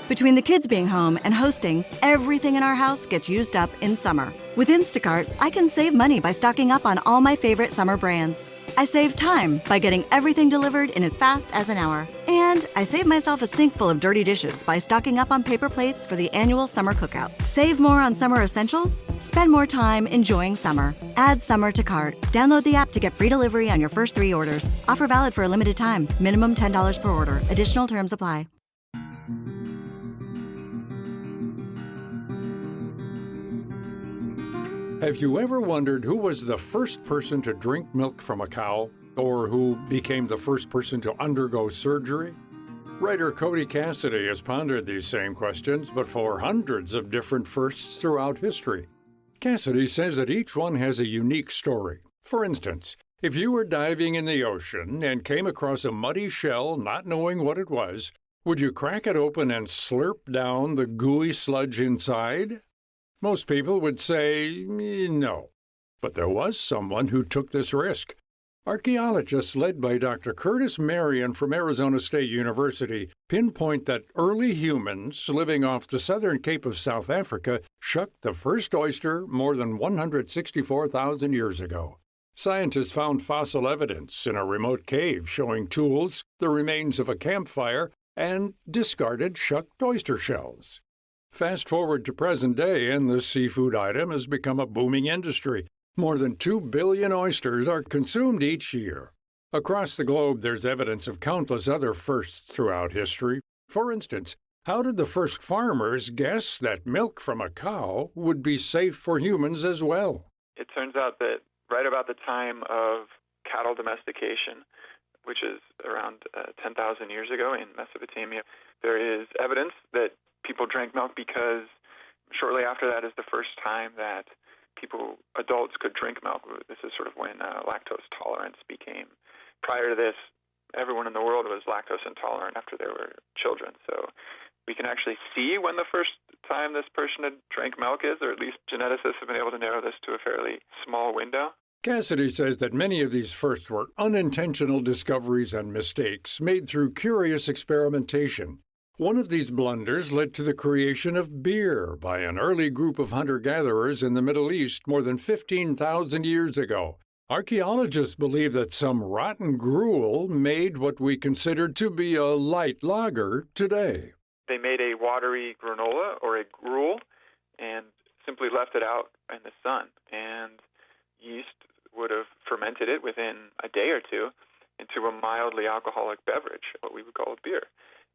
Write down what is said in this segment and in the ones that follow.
Between the kids being home and hosting, everything in our house gets used up in summer. With Instacart, I can save money by stocking up on all my favorite summer brands. I save time by getting everything delivered in as fast as an hour. And I save myself a sink full of dirty dishes by stocking up on paper plates for the annual summer cookout. Save more on summer essentials? Spend more time enjoying summer. Add summer to cart. Download the app to get free delivery on your first 3 orders. Offer valid for a limited time. Minimum $10 per order. Additional terms apply. Have you ever wondered who was the first person to drink milk from a cow, or who became the first person to undergo surgery? Writer Cody Cassidy has pondered these same questions, but for hundreds of different firsts throughout history. Cassidy says that each one has a unique story. For instance, if you were diving in the ocean and came across a muddy shell not knowing what it was, would you crack it open and slurp down the gooey sludge inside? Most people would say no. But there was someone who took this risk. Archaeologists led by Dr. Curtis Marion from Arizona State University pinpoint that early humans living off the southern Cape of South Africa shucked the first oyster more than 164,000 years ago. Scientists found fossil evidence in a remote cave showing tools, the remains of a campfire, and discarded shucked oyster shells. Fast forward to present day, and the seafood item has become a booming industry. More than 2 billion oysters are consumed each year. Across the globe, there's evidence of countless other firsts throughout history. For instance, how did the first farmers guess that milk from a cow would be safe for humans as well? It turns out that right about the time of cattle domestication, which is around 10,000 years ago in Mesopotamia, there is evidence that people drank milk because shortly after that is the first time that adults could drink milk. This is sort of when lactose tolerance became. Prior to this, everyone in the world was lactose intolerant after they were children. So we can actually see when the first time this person had drank milk is, or at least geneticists have been able to narrow this to a fairly small window. Cassidy says that many of these firsts were unintentional discoveries and mistakes made through curious experimentation. One of these blunders led to the creation of beer by an early group of hunter-gatherers in the Middle East more than 15,000 years ago. Archaeologists believe that some rotten gruel made what we consider to be a light lager today. They made a watery granola or a gruel and simply left it out in the sun. And yeast would have fermented it within a day or two into a mildly alcoholic beverage, what we would call a beer.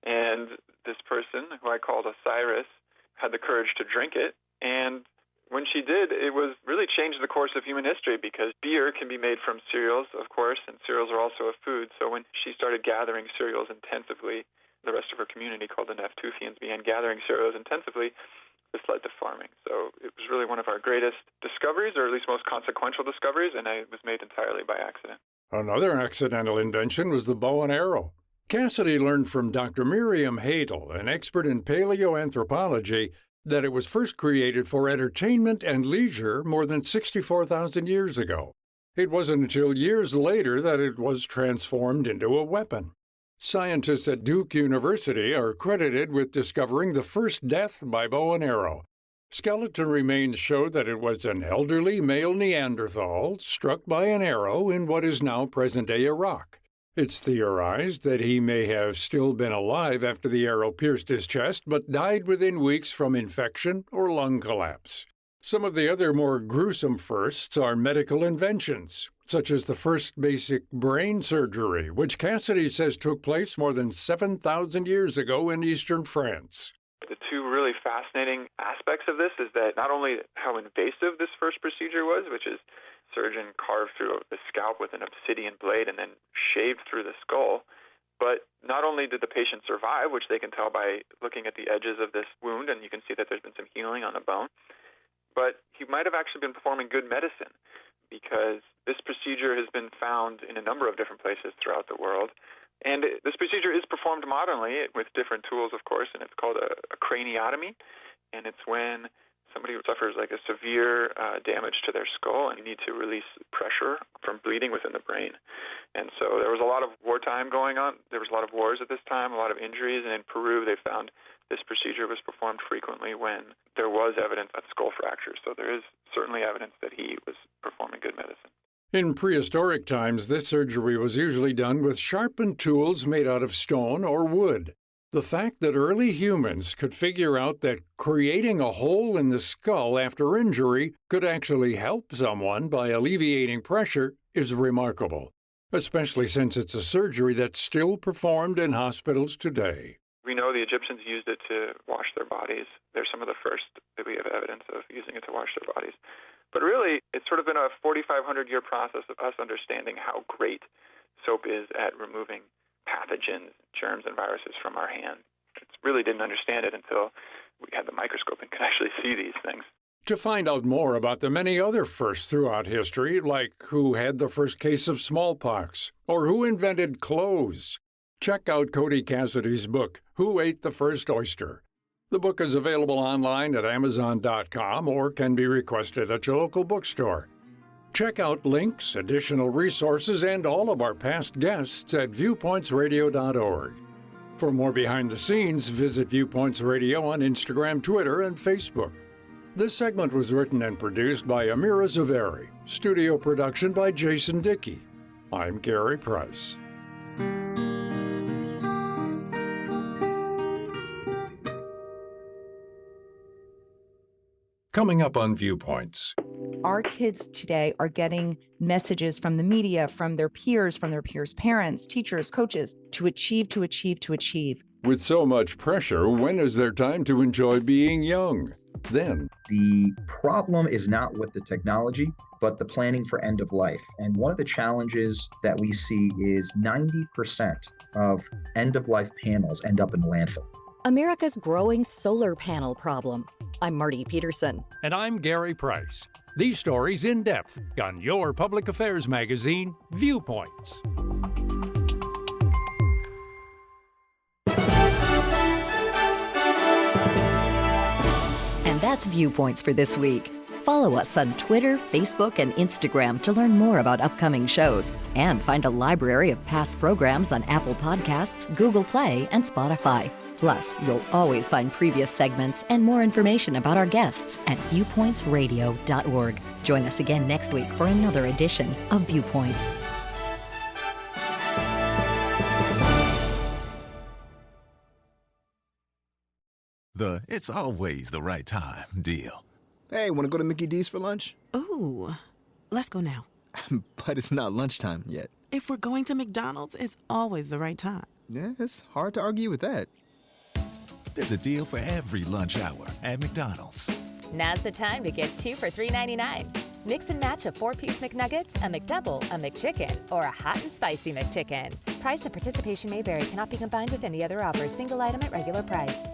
And this person, who I called Osiris, had the courage to drink it. And when she did, it was really changed the course of human history, because beer can be made from cereals, of course, and cereals are also a food. So when she started gathering cereals intensively, the rest of her community, called the Neptufians, began gathering cereals intensively. This led to farming. So it was really one of our greatest discoveries, or at least most consequential discoveries, and it was made entirely by accident. Another accidental invention was the bow and arrow. Cassidy learned from Dr. Miriam Hadel, an expert in paleoanthropology, that it was first created for entertainment and leisure more than 64,000 years ago. It wasn't until years later that it was transformed into a weapon. Scientists at Duke University are credited with discovering the first death by bow and arrow. Skeleton remains showed that it was an elderly male Neanderthal struck by an arrow in what is now present-day Iraq. It's theorized that he may have still been alive after the arrow pierced his chest, but died within weeks from infection or lung collapse. Some of the other more gruesome firsts are medical inventions, such as the first basic brain surgery, which Cassidy says took place more than 7,000 years ago in eastern France. The two really fascinating aspects of this is that not only how invasive this first procedure was, which is surgeon carved through the scalp with an obsidian blade and then shaved through the skull, but not only did the patient survive, which they can tell by looking at the edges of this wound, and you can see that there's been some healing on the bone, but he might have actually been performing good medicine, because this procedure has been found in a number of different places throughout the world. And this procedure is performed modernly with different tools, of course, and it's called a craniotomy. And it's when somebody who suffers like a severe damage to their skull and you need to release pressure from bleeding within the brain. And so there was a lot of wartime going on. There was a lot of wars at this time, a lot of injuries, and in Peru they found this procedure was performed frequently when there was evidence of skull fractures. So there is certainly evidence that he was performing good medicine. In prehistoric times, this surgery was usually done with sharpened tools made out of stone or wood. The fact that early humans could figure out that creating a hole in the skull after injury could actually help someone by alleviating pressure is remarkable, especially since it's a surgery that's still performed in hospitals today. We know the Egyptians used it to wash their bodies. They're some of the first that we have evidence of using it to wash their bodies. But really, it's sort of been a 4,500-year process of us understanding how great soap is at removing pathogens, germs, and viruses from our hand. It really didn't understand it until we had the microscope and could actually see these things. To find out more about the many other firsts throughout history, like who had the first case of smallpox or who invented clothes, check out Cody Cassidy's book, Who Ate the First Oyster? The book is available online at Amazon.com or can be requested at your local bookstore. Check out links, additional resources, and all of our past guests at viewpointsradio.org. For more behind the scenes, visit Viewpoints Radio on Instagram, Twitter, and Facebook. This segment was written and produced by Amira Zaveri. Studio production by Jason Dickey. I'm Gary Price. Coming up on Viewpoints. Our kids today are getting messages from the media, from their peers' parents, teachers, coaches, to achieve. With so much pressure, when is there time to enjoy being young? Then, the problem is not with the technology, but the planning for end of life. And one of the challenges that we see is 90% of end of life panels end up in the landfill. America's growing solar panel problem. I'm Marty Peterson. and I'm Gary Price. These stories in depth on your public affairs magazine, Viewpoints. And that's Viewpoints for this week. Follow us on Twitter, Facebook, and Instagram to learn more about upcoming shows and find a library of past programs on Apple Podcasts, Google Play, and Spotify. Plus, you'll always find previous segments and more information about our guests at viewpointsradio.org. Join us again next week for another edition of Viewpoints. It's always the right time deal. Hey, want to go to Mickey D's for lunch? Ooh, let's go now. But it's not lunchtime yet. If we're going to McDonald's, it's always the right time. Yeah, it's hard to argue with that. There's a deal for every lunch hour at McDonald's. Now's the time to get 2 for $3.99. Mix and match a 4-piece McNuggets, a McDouble, a McChicken, or a hot and spicy McChicken. Price and participation may vary. Cannot be combined with any other offer. Single item at regular price.